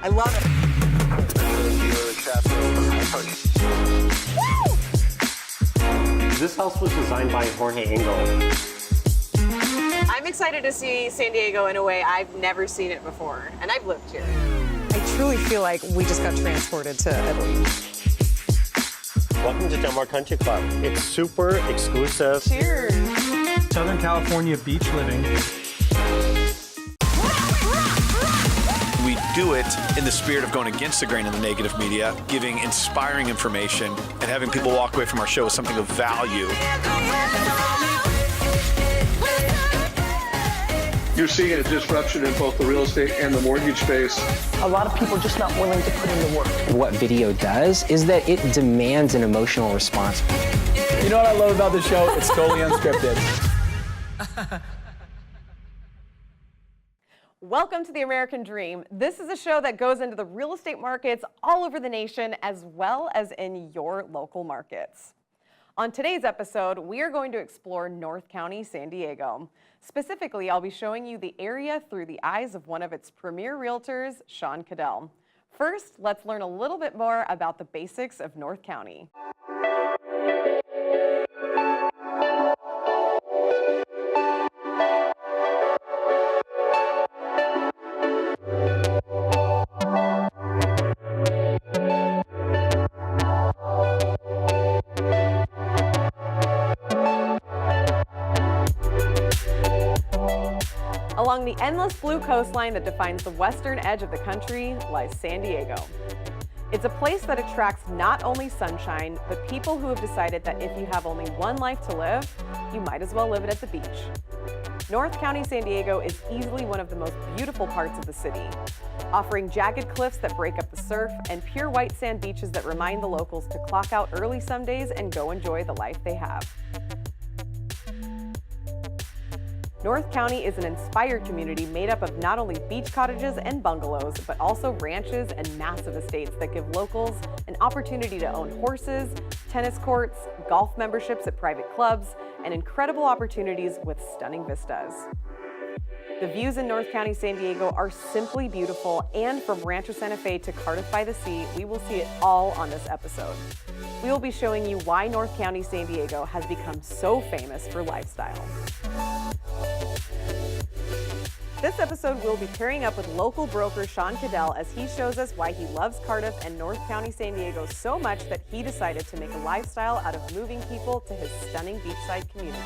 I love it. This house was designed by Jorge Engel. I'm excited to see San Diego in a way I've never seen it before, and I've lived here. I truly feel like we just got transported to Italy. Welcome to Del Mar Country Club. It's super exclusive. Cheers. Southern California beach living. We do it in the spirit of going against the grain of the negative media, giving inspiring information, and having people walk away from our show with something of value. You're seeing a disruption in both the real estate and the mortgage space. A lot of people are just not willing to put in the work. What video does is that it demands an emotional response. You know what I love about the show? It's totally unscripted. Welcome to the American Dream. This is a show that goes into the real estate markets all over the nation as well as in your local markets. On today's episode, we are going to explore North County, San Diego. Specifically, I'll be showing you the area through the eyes of one of its premier realtors, Sean Caddell. First, let's learn a little bit more about the basics of North County. Along the endless blue coastline that defines the western edge of the country lies San Diego. It's a place that attracts not only sunshine, but people who have decided that if you have only one life to live, you might as well live it at the beach. North County, San Diego is easily one of the most beautiful parts of the city, offering jagged cliffs that break up the surf and pure white sand beaches that remind the locals to clock out early some days and go enjoy the life they have. North County is an inspired community made up of not only beach cottages and bungalows, but also ranches and massive estates that give locals an opportunity to own horses, tennis courts, golf memberships at private clubs, and incredible opportunities with stunning vistas. The views in North County, San Diego are simply beautiful, and from Rancho Santa Fe to Cardiff by the Sea, we will see it all on this episode. We will be showing you why North County, San Diego has become so famous for lifestyle. This episode, we'll be pairing up with local broker Sean Caddell as he shows us why he loves Cardiff and North County, San Diego so much that he decided to make a lifestyle out of moving people to his stunning beachside community.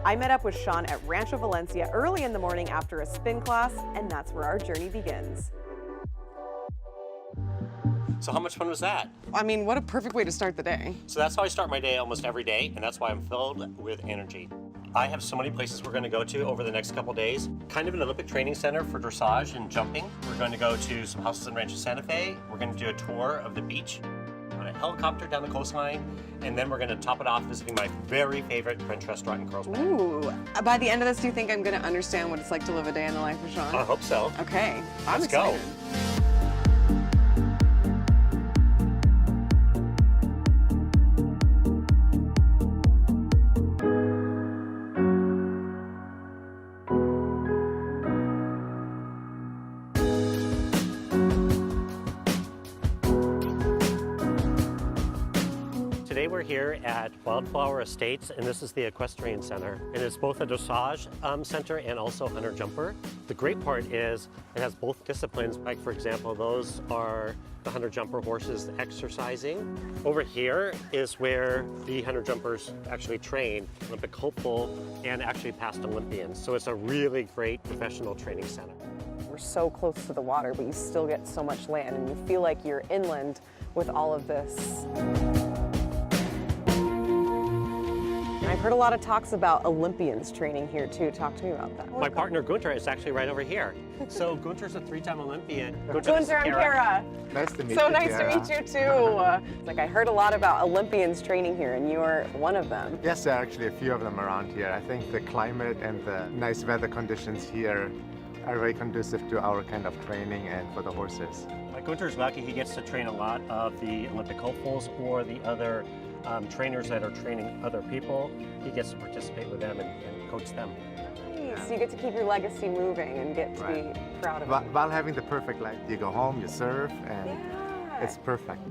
I met up with Sean at Rancho Valencia early in the morning after a spin class, and that's where our journey begins. So how much fun was that? I mean, what a perfect way to start the day. So that's how I start my day almost every day, and that's why I'm filled with energy. I have so many places we're going to go to over the next couple days. Kind of an Olympic training center for dressage and jumping. We're going to go to some houses in Rancho Santa Fe. We're going to do a tour of the beach on a helicopter down the coastline, and then we're going to top it off visiting my very favorite French restaurant in Carlsbad. Ooh, by the end of this, do you think I'm going to understand what it's like to live a day in the life of Sean? I hope so. Okay, Let's go. Today we're here at Wildflower Estates, and this is the Equestrian Center. And it's both a dressage center and also hunter-jumper. The great part is it has both disciplines. Like, for example, those are the hunter-jumper horses exercising. Over here is where the hunter-jumpers actually train, Olympic hopeful and actually past Olympians. So it's a really great professional training center. We're so close to the water, but you still get so much land, and you feel like you're inland with all of this. I I've heard a lot of talks about Olympians training here too. Talk to me about that. My partner Guenter is actually right over here. So Guenter's a 3-time Olympian. Guenter and Kara. Nice to meet So you. nice to meet you too. Like I heard a lot about Olympians training here, and you're one of them. Yes, there are actually a few of them around here. I think the climate and the nice weather conditions here are very conducive to our kind of training and for the horses. Guenter's lucky he gets to train a lot of the Olympic hopefuls or the other trainers that are training other people. He gets to participate with them and coach them. Nice. So you get to keep your legacy moving and get to be proud of it. While having the perfect life, you go home, you serve, and it's perfect.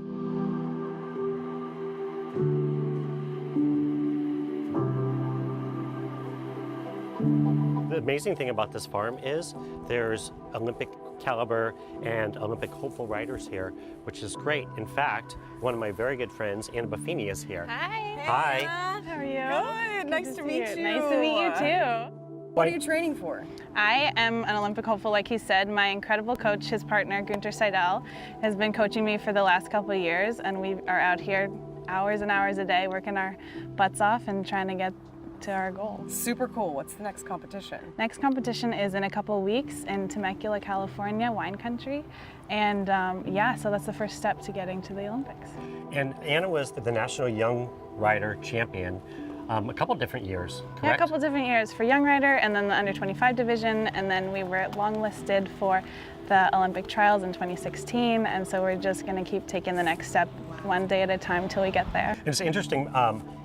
The amazing thing about this farm is there's Olympic caliber and Olympic hopeful riders here, which is great. In fact, one of my very good friends, Anna Buffini, is here. Hi. Hi. How are you? Good. Nice to meet you. Nice to meet you too. What are you training for? I am an Olympic hopeful, like he said. My incredible coach, his partner, Guenter Seidel, has been coaching me for the last couple of years, and we are out here hours and hours a day working our butts off and trying to get to our goal. Super cool. What's the next competition? Next competition is in a couple weeks in Temecula, California, wine country. And yeah, so that's the first step to getting to the Olympics. And Anna was the National Young Rider Champion a couple different years, correct? Yeah, a couple different years for young rider, and then the under 25 division, and then we were longlisted for the Olympic trials in 2016, and so we're just going to keep taking the next step one day at a time till we get there. It's interesting,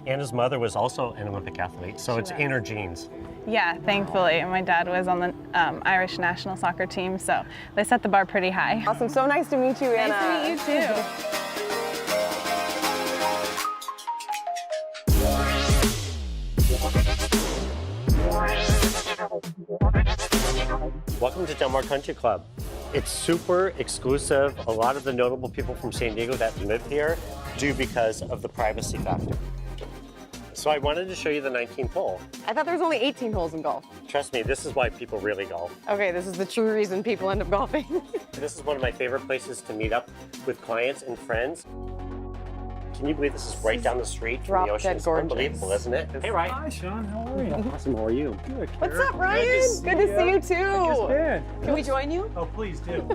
Anna's mother was also an Olympic athlete, so it's in her genes. Yeah, thankfully. My dad was on the Irish national soccer team, so they set the bar pretty high. Awesome. So nice to meet you, Anna. Nice to meet you too. Welcome to Del Mar Country Club. It's super exclusive. A lot of the notable people from San Diego that live here do because of the privacy factor. So I wanted to show you the 19th hole. I thought there was only 18 holes in golf. Trust me, this is why people really golf. Okay, this is the true reason people end up golfing. This is one of my favorite places to meet up with clients and friends. Can you believe this is right down the street from the ocean? It's unbelievable, isn't it? Hey, Ryan. Hi, Sean. How are you? Awesome. How are you? Good. What's up, Ryan? Good to see you too. Can we join you? Oh, please do.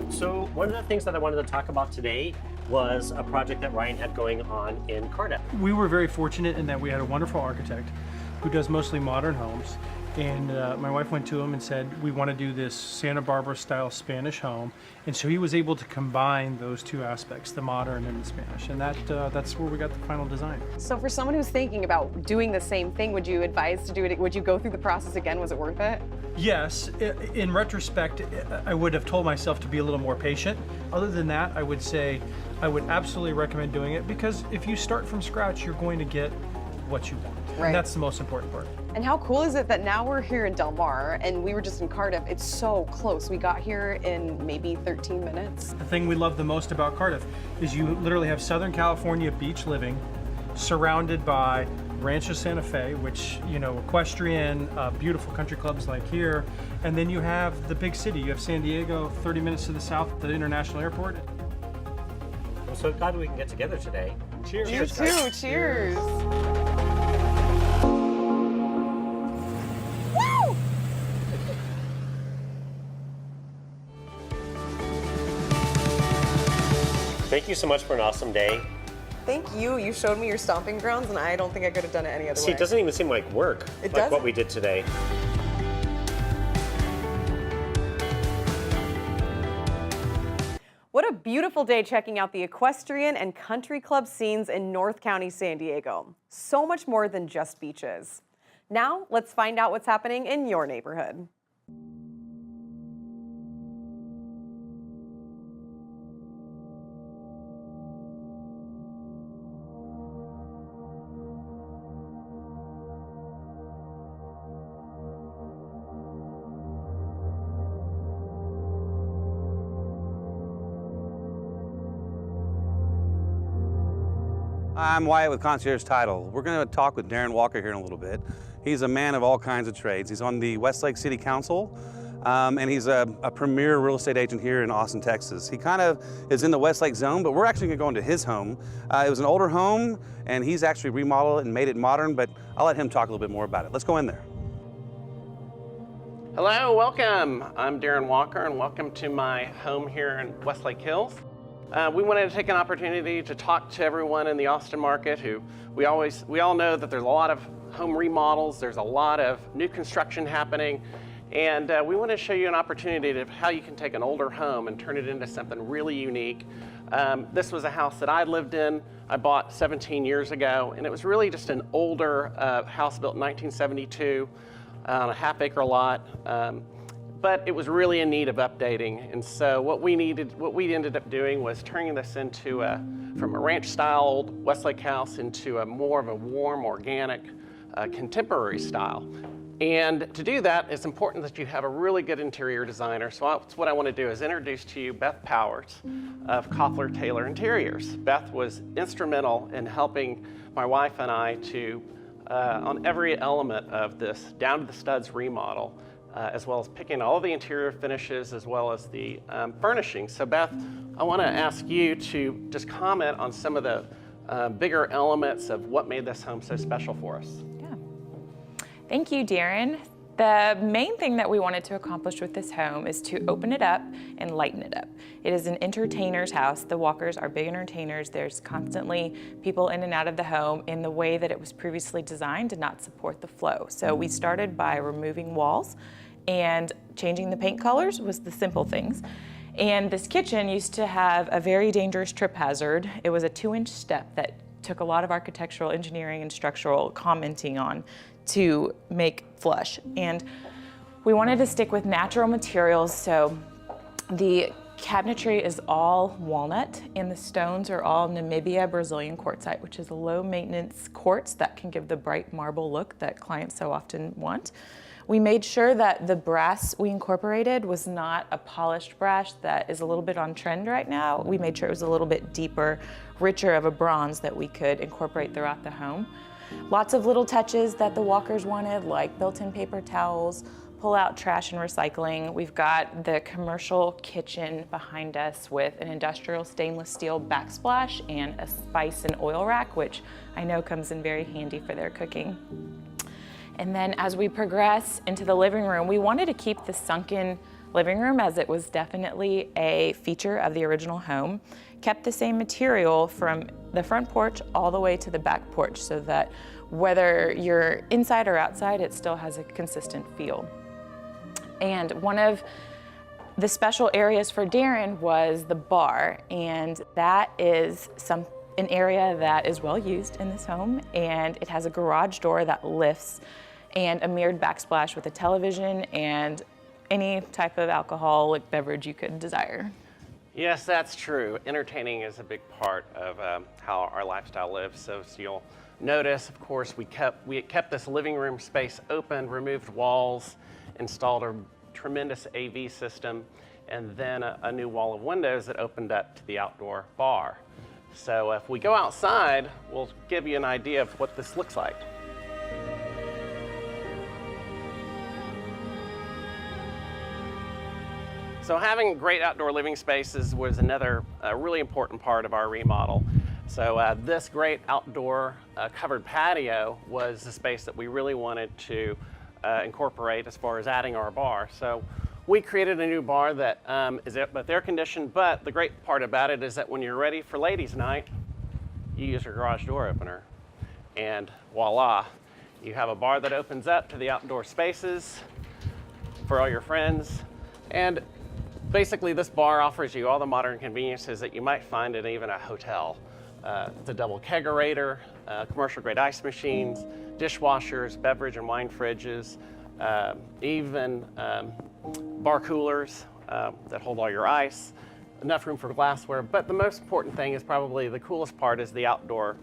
So one of the things that I wanted to talk about today was a project that Ryan had going on in Cardiff. We were very fortunate in that we had a wonderful architect who does mostly modern homes. And my wife went to him and said, we want to do this Santa Barbara style Spanish home. And so he was able to combine those two aspects, the modern and the Spanish. And that's where we got the final design. So for someone who's thinking about doing the same thing, would you advise to do it? Would you go through the process again? Was it worth it? Yes. In retrospect, I would have told myself to be a little more patient. Other than that, I would say I would absolutely recommend doing it, because if you start from scratch, you're going to get what you want. Right. And that's the most important part. And how cool is it that now we're here in Del Mar and we were just in Cardiff? It's so close. We got here in maybe 13 minutes. The thing we love the most about Cardiff is you literally have Southern California beach living surrounded by Rancho Santa Fe, which, you know, equestrian, beautiful country clubs like here. And then you have the big city. You have San Diego, 30 minutes to the south, the international airport. I'm so glad we can get together today. Cheers. You too. Cheers. Thank you so much for an awesome day. Thank you. You showed me your stomping grounds, and I don't think I could have done it any other way. See, it doesn't even seem like work, It like doesn't? what we did today. What a beautiful day checking out the equestrian and country club scenes in North County, San Diego. So much more than just beaches. Now, let's find out what's happening in your neighborhood. I'm Wyatt with Concierge Title. We're going to talk with Darin here in a little bit. He's a man of all kinds of trades. He's on the Westlake City Council. and he's a premier real estate agent here in Austin, Texas. He kind of is in the Westlake zone, but we're actually gonna go into his home. It was an older home, and he's actually remodeled it and made it modern, but I'll let him talk a little bit more about it. Let's go in there. Hello, welcome. I'm Darin Walker, and welcome to my home here in Westlake Hills. We wanted to take an opportunity to talk to everyone in the Austin market who we all know that there's a lot of home remodels, there's a lot of new construction happening, and we want to show you an opportunity of how you can take an older home and turn it into something really unique. This was a house that I lived in. I bought 17 years ago, and it was really just an older house built in 1972 on a half-acre lot. But it was really in need of updating, and so what we ended up doing was turning this into from a ranch-style old Westlake house into a more of a warm, organic, contemporary style. And to do that, it's important that you have a really good interior designer. So that's what I want to do is introduce to you Beth Powers of Koffler Taylor Interiors. Beth was instrumental in helping my wife and I to, on every element of this down to the studs remodel, as well as picking all of the interior finishes as well as the furnishings. So Beth, I want to ask you to just comment on some of the bigger elements of what made this home so special for us. Thank you, Darin. The main thing that we wanted to accomplish with this home is to open it up and lighten it up. It is an entertainer's house. The Walkers are big entertainers. There's constantly people in and out of the home, and the way that it was previously designed did not support the flow. So we started by removing walls, and changing the paint colors was the simple things. And this kitchen used to have a very dangerous trip hazard. It was a 2-inch step that took a lot of architectural engineering and structural commenting on to make flush. And we wanted to stick with natural materials, so the cabinetry is all walnut, and the stones are all Namibia Brazilian quartzite, which is a low maintenance quartz that can give the bright marble look that clients so often want. We made sure that the brass we incorporated was not a polished brass that is a little bit on trend right now. We made sure it was a little bit deeper, richer of a bronze that we could incorporate throughout the home. Lots of little touches that the Walkers wanted, like built-in paper towels, pull-out trash and recycling. We've got the commercial kitchen behind us with an industrial stainless steel backsplash and a spice and oil rack, which I know comes in very handy for their cooking. And then as we progress into the living room, we wanted to keep the sunken living room, as it was definitely a feature of the original home. Kept the same material from the front porch all the way to the back porch, so that whether you're inside or outside, it still has a consistent feel. And one of the special areas for Darin was the bar, and that is an area that is well used in this home, and it has a garage door that lifts and a mirrored backsplash with a television and any type of alcoholic beverage you could desire. Yes, that's true. Entertaining is a big part of how our lifestyle lives. So you'll notice, of course, we kept this living room space open, removed walls, installed a tremendous AV system, and then a new wall of windows that opened up to the outdoor bar. So if we go outside, we'll give you an idea of what this looks like. So having great outdoor living spaces was another really important part of our remodel. So this great outdoor covered patio was the space that we really wanted to incorporate as far as adding our bar. So we created a new bar that is air conditioned, but the great part about it is that when you're ready for ladies' night, you use your garage door opener, and voila, you have a bar that opens up to the outdoor spaces for all your friends. And basically, this bar offers you all the modern conveniences that you might find in even a hotel. It's a double kegerator, commercial grade ice machines, dishwashers, beverage and wine fridges, even bar coolers that hold all your ice, enough room for glassware. But the most important thing is probably the coolest part is the outdoor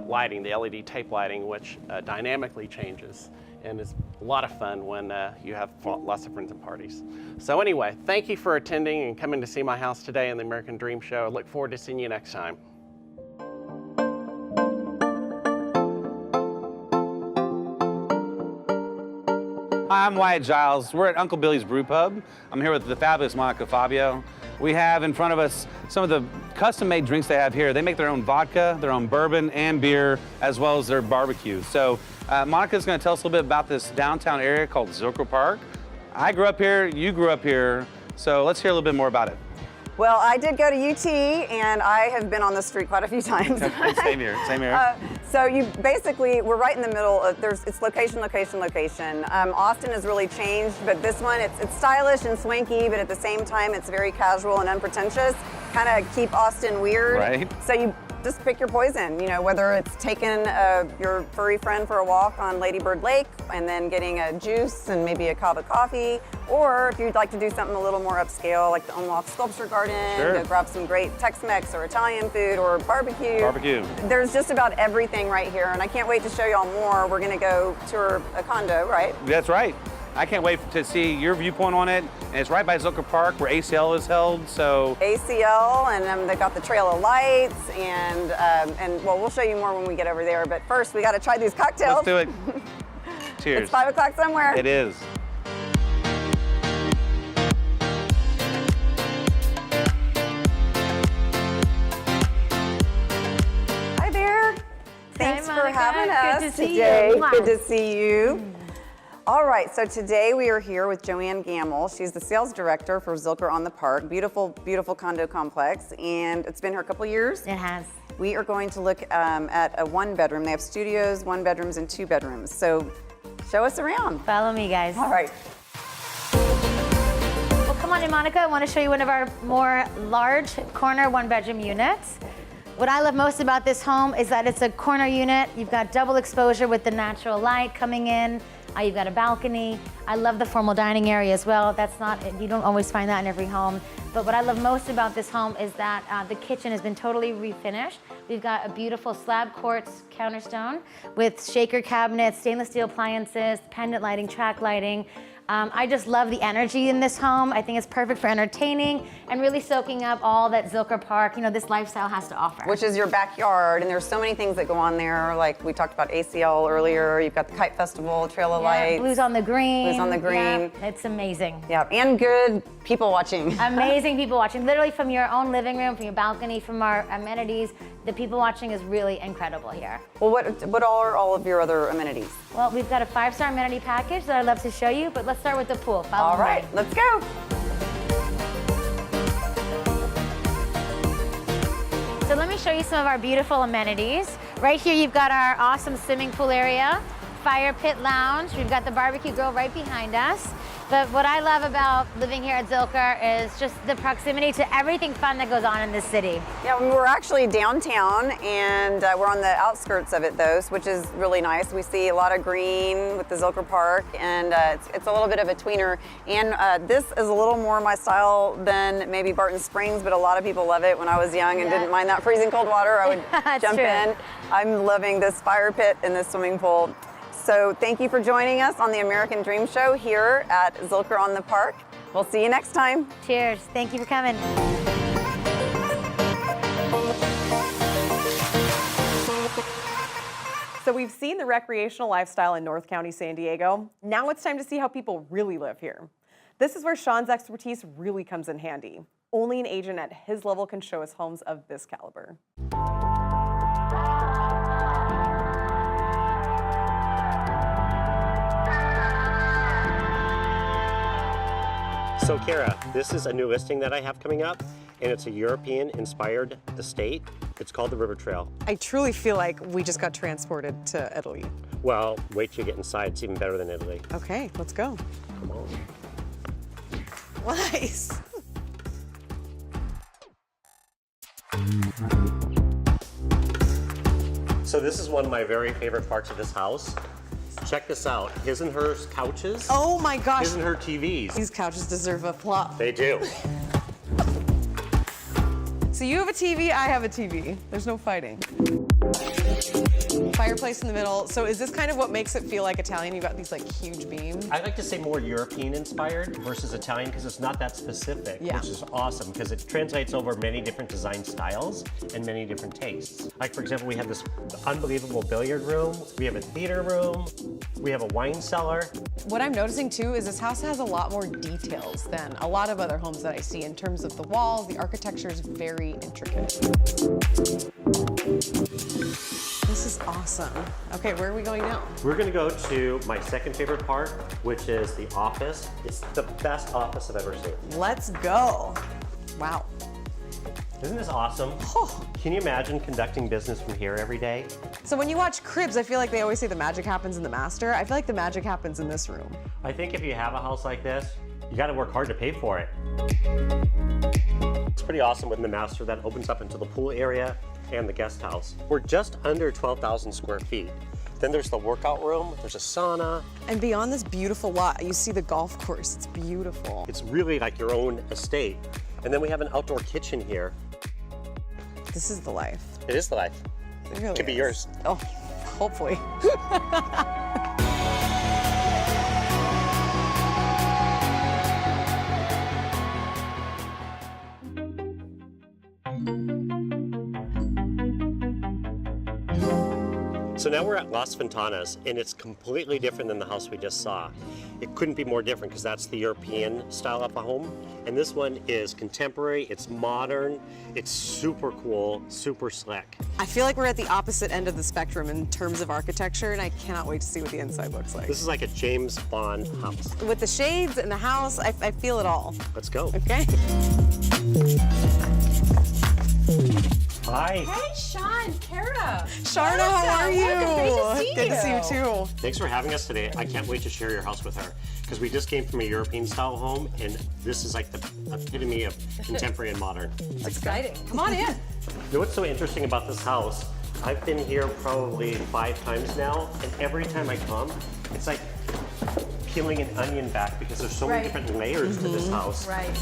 lighting, the LED tape lighting, which dynamically changes. And it's a lot of fun when you have lots of friends and parties. So anyway, thank you for attending and coming to see my house today in the American Dream Show. I look forward to seeing you next time. Hi, I'm Wyatt Giles. We're at Uncle Billy's Brew Pub. I'm here with the fabulous Monica Fabbio. We have in front of us some of the custom-made drinks they have here. They make their own vodka, their own bourbon and beer, as well as their barbecue. So Monica's going to tell us a little bit about this downtown area called Zilker Park. I grew up here, you grew up here, so let's hear a little bit more about it. Well, I did go to UT, and I have been on the street quite a few times. Same here, same here. So you basically, we're right in the middle of, it's location, location, location. Austin has really changed, but this one, it's stylish and swanky, but at the same time, it's very casual and unpretentious. Kind of keep Austin weird. Right. So you just pick your poison, you know, whether it's taking your furry friend for a walk on Lady Bird Lake and then getting a juice and maybe a cup of coffee, or if you'd like to do something a little more upscale, like the Unlocked Sculpture Garden, Sure. go grab some great Tex-Mex or Italian food or barbecue. Barbecue. There's just about everything right here, and I can't wait to show y'all more. We're gonna go tour a condo, right? That's right. I can't wait to see your viewpoint on it. And it's right by Zilker Park where ACL is held, so. ACL, and they've got the Trail of Lights, and well, we'll show you more when we get over there, but first we gotta try these cocktails. Let's do it. Cheers. It's 5 o'clock somewhere. It is. Hi there. Thanks for having us Good to see today. you. Good to see you. All right, so today we are here with Joanne Gamel. She's the sales director for Zilker on the Park. Beautiful, beautiful condo complex, and it's been here a couple years. It has. We are going to look at a one-bedroom. They have studios, one bedrooms, and two bedrooms. So show us around. Follow me, guys. All right. Well, come on in, Monica. I want to show you one of our more large corner one-bedroom units. What I love most about this home is that it's a corner unit. You've got double exposure with the natural light coming in. You've got a balcony. I love the formal dining area as well. You don't always find that in every home. But what I love most about this home is that the kitchen has been totally refinished. We've got a beautiful slab quartz counterstone with shaker cabinets, stainless steel appliances, pendant lighting, track lighting. I just love the energy in this home. I think it's perfect for entertaining and really soaking up all that Zilker Park, this lifestyle has to offer. Which is your backyard, and there's so many things that go on there. Like we talked about ACL earlier. You've got the Kite Festival, Trail of Lights. Blues on the Green. Blues on the Green. Yeah, it's amazing. Yeah, and good people watching. Amazing people watching. Literally from your own living room, from your balcony, from our amenities. The people watching is really incredible here. Well, what are all of your other amenities? Well, we've got a 5-star amenity package that I'd love to show you, but let's start with the pool. Follow all right, me. let's go. So let me show you some of our beautiful amenities. Right here, you've got our awesome swimming pool area, fire pit lounge. We've got the barbecue grill right behind us. But what I love about living here at Zilker is just the proximity to everything fun that goes on in this city. Yeah, we're actually downtown, and we're on the outskirts of it, though, which is really nice. We see a lot of green with the Zilker Park, and it's a little bit of a tweener. And this is a little more my style than maybe Barton Springs, but a lot of people love it. When I was young and didn't mind that freezing cold water, I would jump in. I'm loving this fire pit and this swimming pool. So thank you for joining us on the American Dream Show here at Zilker on the Park. We'll see you next time. Cheers. Thank you for coming. So we've seen the recreational lifestyle in North County, San Diego. Now it's time to see how people really live here. This is where Sean's expertise really comes in handy. Only an agent at his level can show us homes of this caliber. So Kara, this is a new listing that I have coming up, and it's a European-inspired estate. It's called the River Trail. I truly feel like we just got transported to Italy. Well, wait till you get inside. It's even better than Italy. Okay, let's go. Come on. Nice. So this is one of my very favorite parts of this house. Check this out. His and hers couches. Oh my gosh. His and her TVs. These couches deserve a flop. They do. So you have a TV, I have a TV. There's no fighting. fireplace in the middle. So is this kind of what makes it feel like Italian? You've got these like huge beams. I like to say more European inspired versus Italian because it's not that specific, Yeah. which is awesome because it translates over many different design styles and many different tastes. Like for example, we have this unbelievable billiard room, we have a theater room, we have a wine cellar. What I'm noticing too is this house has a lot more details than a lot of other homes that I see in terms of the walls. The architecture is very intricate. This is awesome. Okay, where are we going now? We're gonna go to my second favorite part, which is the office. It's the best office I've ever seen. Let's go. Wow. Isn't this awesome? Can you imagine conducting business from here every day? So when you watch Cribs, I feel like they always say the magic happens in the master. I feel like the magic happens in this room. I think if you have a house like this, you gotta work hard to pay for it. It's pretty awesome with the master that opens up into the pool area and the guest house. We're just under 12,000 square feet. Then there's the workout room, there's a sauna. And beyond this beautiful lot, you see the golf course. It's beautiful. It's really like your own estate. And then we have an outdoor kitchen here. This is the life. It is the life. It really Could be is. yours. Oh, hopefully. So now we're at Las Ventanas, and it's completely different than the house we just saw. It couldn't be more different because that's the European style of a home. And this one is contemporary, it's modern, it's super cool, super slick. I feel like we're at the opposite end of the spectrum in terms of architecture, and I cannot wait to see what the inside looks like. This is like a James Bond house. With the shades and the house, I feel it all. Let's go. Okay. Hi. Hey, Sean, Kara. Charna, how are you? Welcome. Great to see you. Good to see you too. Thanks for having us today. I can't wait to share your house with her because we just came from a European style home, and this is like the epitome of contemporary and modern. It's exciting. Come on in. You know what's so interesting about this house? I've been here probably 5 times now, and every time I come, it's like peeling an onion back because there's so many different layers to this house. Right.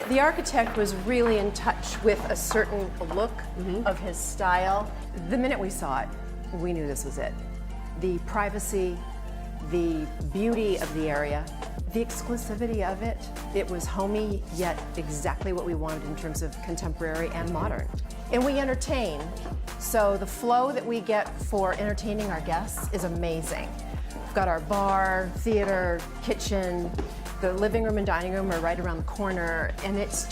The architect was really in touch with a certain look of his style. The minute we saw it, we knew this was it. The privacy, the beauty of the area, the exclusivity of it. It was homey, yet exactly what we wanted in terms of contemporary and modern. And we entertain, so the flow that we get for entertaining our guests is amazing. We've got our bar, theater, kitchen, the living room and dining room are right around the corner, and it's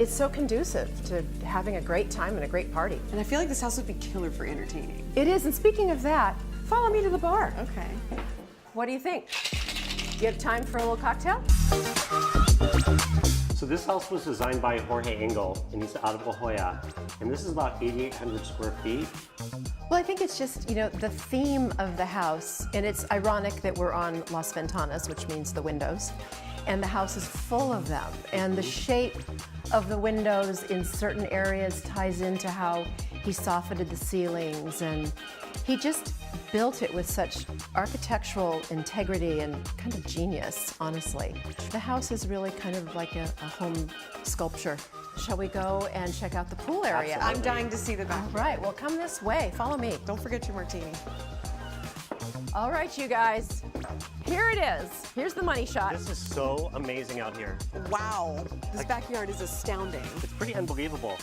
so conducive to having a great time and a great party. And I feel like this house would be killer for entertaining. It is, and speaking of that, follow me to the bar. Okay. What do you think? You have time for a little cocktail? So this house was designed by Jorge Engel, and he's out of La Jolla. And this is about 8,800 square feet. Well, I think it's just, the theme of the house, and it's ironic that we're on Las Ventanas, which means the windows, and the house is full of them. And the shape of the windows in certain areas ties into how he softened the ceilings, and he just built it with such architectural integrity and kind of genius, honestly. The house is really kind of like a home sculpture. Shall we go and check out the pool area? Absolutely. I'm dying to see the back. All right, well, come this way. Follow me. Don't forget your martini. All right, you guys. Here it is. Here's the money shot. This is so amazing out here. Wow. This backyard is astounding. It's pretty unbelievable.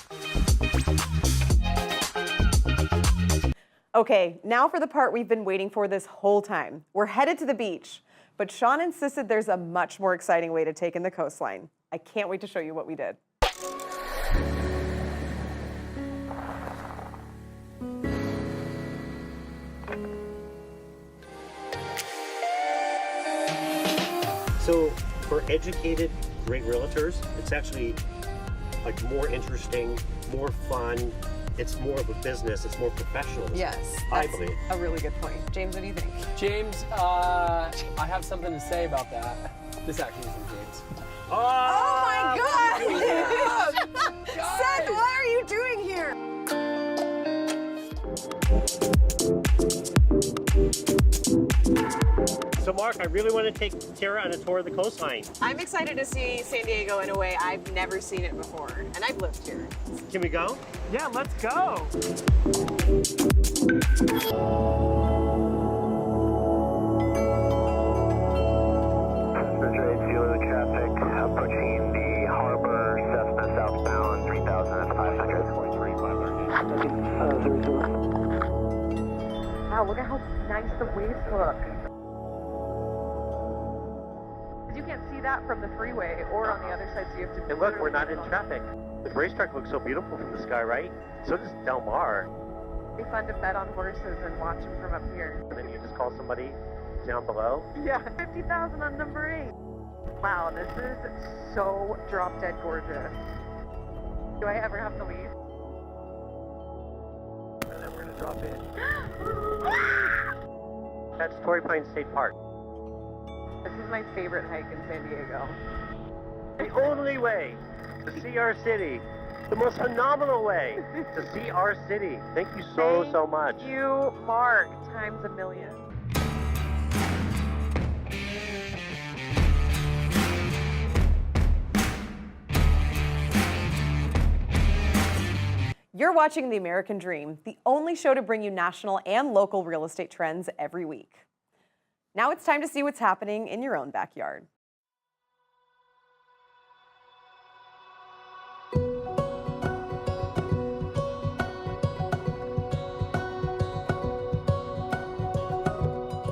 Okay, now for the part we've been waiting for this whole time. We're headed to the beach, but Sean insisted there's a much more exciting way to take in the coastline. I can't wait to show you what we did. So for educated, great realtors, it's actually like more interesting, more fun. It's more of a business. It's more professional. Yes, I that's believe. a really good point. James, what do you think? James, I have something to say about that. This actually isn't James. Oh my God! Seth, what are you doing here? So Mark, I really want to take Tara on a tour of the coastline. I'm excited to see San Diego in a way I've never seen it before, and I've lived here. Can we go? Yeah, let's go. Traffic approaching the harbor, Cessna southbound, 3,500. Wow, look at how nice the waves look. You can't see that from the freeway or on the other side, so you have to... And look, we're not in traffic. The racetrack looks so beautiful from the sky, right? So does Del Mar. It'd be fun to bet on horses and watch them from up here. And then you just call somebody down below. Yeah, 50,000 on number 8. Wow, this is so drop-dead gorgeous. Do I ever have to leave? And then we're gonna drop in. That's Torrey Pines State Park. This is my favorite hike in San Diego. The only way to see our city. The most phenomenal way to see our city. Thank you so much. Thank you, Mark, times a million. You're watching The American Dream, the only show to bring you national and local real estate trends every week. Now it's time to see what's happening in your own backyard.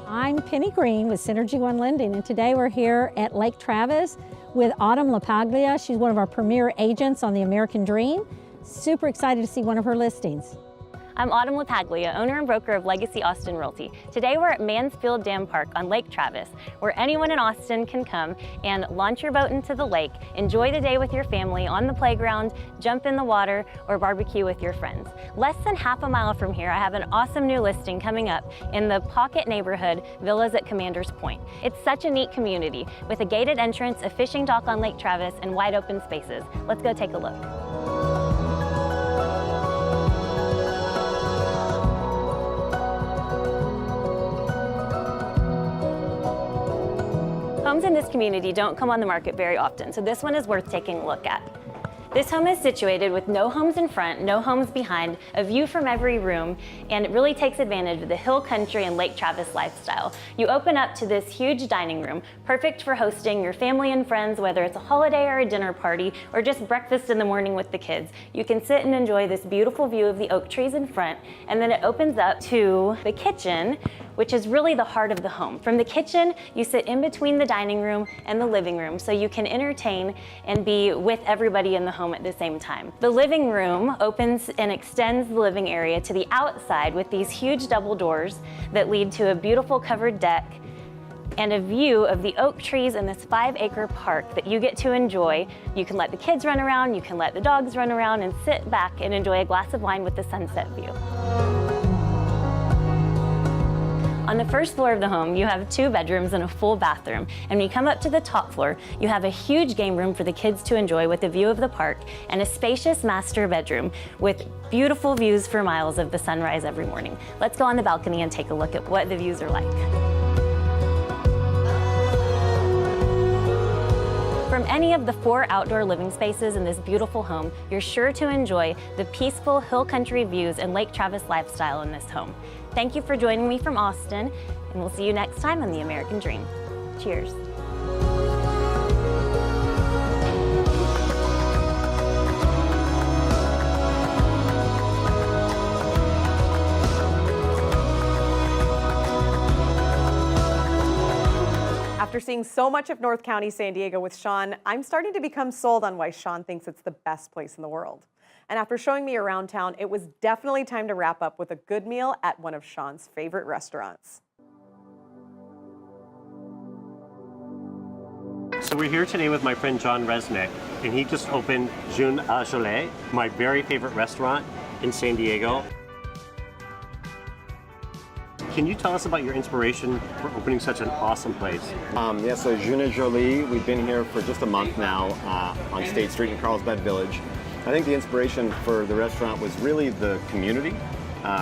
I'm Penny Green with Synergy One Lending, and today we're here at Lake Travis with Autumn Lapaglia. She's one of our premier agents on The American Dream. Super excited to see one of her listings. I'm Autumn Lapaglia, owner and broker of Legacy Austin Realty. Today we're at Mansfield Dam Park on Lake Travis, where anyone in Austin can come and launch your boat into the lake, enjoy the day with your family on the playground, jump in the water, or barbecue with your friends. Less than half a mile from here, I have an awesome new listing coming up in the Pocket neighborhood, Villas at Commander's Point. It's such a neat community with a gated entrance, a fishing dock on Lake Travis, and wide open spaces. Let's go take a look. Homes in this community don't come on the market very often, so this one is worth taking a look at. This home is situated with no homes in front, no homes behind, a view from every room, and it really takes advantage of the hill country and Lake Travis lifestyle. You open up to this huge dining room, perfect for hosting your family and friends, whether it's a holiday or a dinner party, or just breakfast in the morning with the kids. You can sit and enjoy this beautiful view of the oak trees in front, and then it opens up to the kitchen, which is really the heart of the home. From the kitchen, you sit in between the dining room and the living room, so you can entertain and be with everybody in the home at the same time. The living room opens and extends the living area to the outside with these huge double doors that lead to a beautiful covered deck and a view of the oak trees in this 5-acre park that you get to enjoy. You can let the kids run around, you can let the dogs run around, and sit back and enjoy a glass of wine with the sunset view. On the first floor of the home, you have 2 bedrooms and a full bathroom. And when you come up to the top floor, you have a huge game room for the kids to enjoy with a view of the park and a spacious master bedroom with beautiful views for miles of the sunrise every morning. Let's go on the balcony and take a look at what the views are like. From any of the 4 outdoor living spaces in this beautiful home, you're sure to enjoy the peaceful hill country views and Lake Travis lifestyle in this home. Thank you for joining me from Austin, and we'll see you next time on The American Dream. Cheers. After seeing so much of North County, San Diego with Sean, I'm starting to become sold on why Sean thinks it's the best place in the world. And after showing me around town, it was definitely time to wrap up with a good meal at one of Sean's favorite restaurants. So we're here today with my friend John Resnick, and he just opened June à Jolie, my very favorite restaurant in San Diego. Can you tell us about your inspiration for opening such an awesome place? Yeah, so June Jolie, we've been here for just a month now on State Street in Carlsbad Village. I think the inspiration for the restaurant was really the community.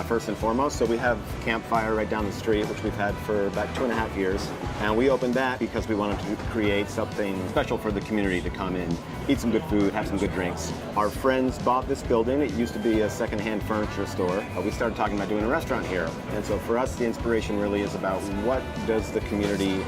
first and foremost. So we have Campfire right down the street, which we've had for about 2.5 years. And we opened that because we wanted to create something special for the community to come in, eat some good food, have some good drinks. Our friends bought this building. It used to be a secondhand furniture store. We started talking about doing a restaurant here. And so for us, the inspiration really is about what does the community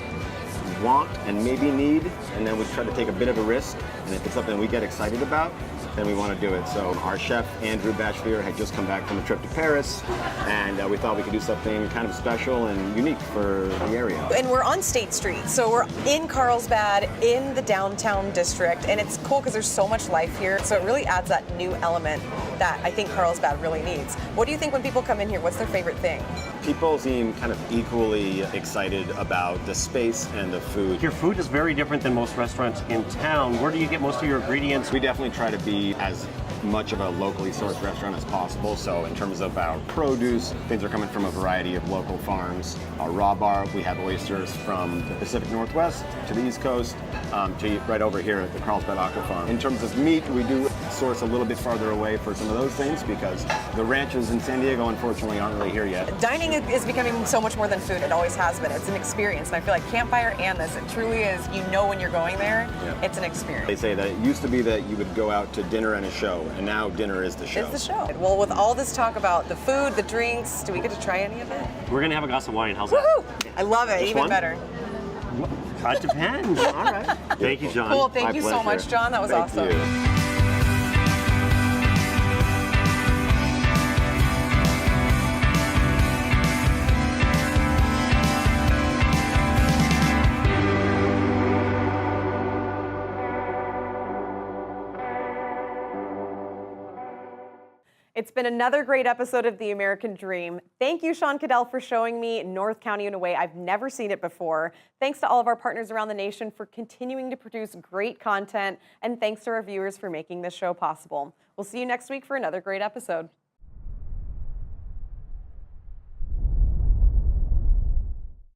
want and maybe need, and then we try to take a bit of a risk, and if it's something we get excited about, then we want to do it. So our chef, Andrew Bachelier, had just come back from a trip to Paris, and we thought we could do something kind of special and unique for the area. And we're on State Street, so we're in Carlsbad, in the downtown district, and it's cool because there's so much life here, so it really adds that new element that I think Carlsbad really needs. What do you think when people come in here? What's their favorite thing? People seem kind of equally excited about the space and the food. Your food is very different than most restaurants in town. Where do you get most of your ingredients? We definitely try to be as much of a locally sourced restaurant as possible. So in terms of our produce, things are coming from a variety of local farms. Our raw bar, we have oysters from the Pacific Northwest to the East Coast to right over here at the Carlsbad Aqua Farm. In terms of meat, we do source a little bit farther away for some of those things because the ranches in San Diego, unfortunately, aren't really here yet. Dining is becoming so much more than food. It always has been. It's an experience, and I feel like Campfire and this, it truly is. You know when you're going there, it's an experience. They say that it used to be that you would go out to dinner and a show, and now dinner is the show. It's the show. Well, with all this talk about the food, the drinks, do we get to try any of it? We're gonna have a glass of wine. How's Woohoo! that? I love it. Just Even one? better. It depends. All right. Thank you, John. Cool. Thank you so much, John. That was awesome. It's been another great episode of The American Dream. Thank you, Sean Caddell, for showing me North County in a way I've never seen it before. Thanks to all of our partners around the nation for continuing to produce great content, and thanks to our viewers for making this show possible. We'll see you next week for another great episode.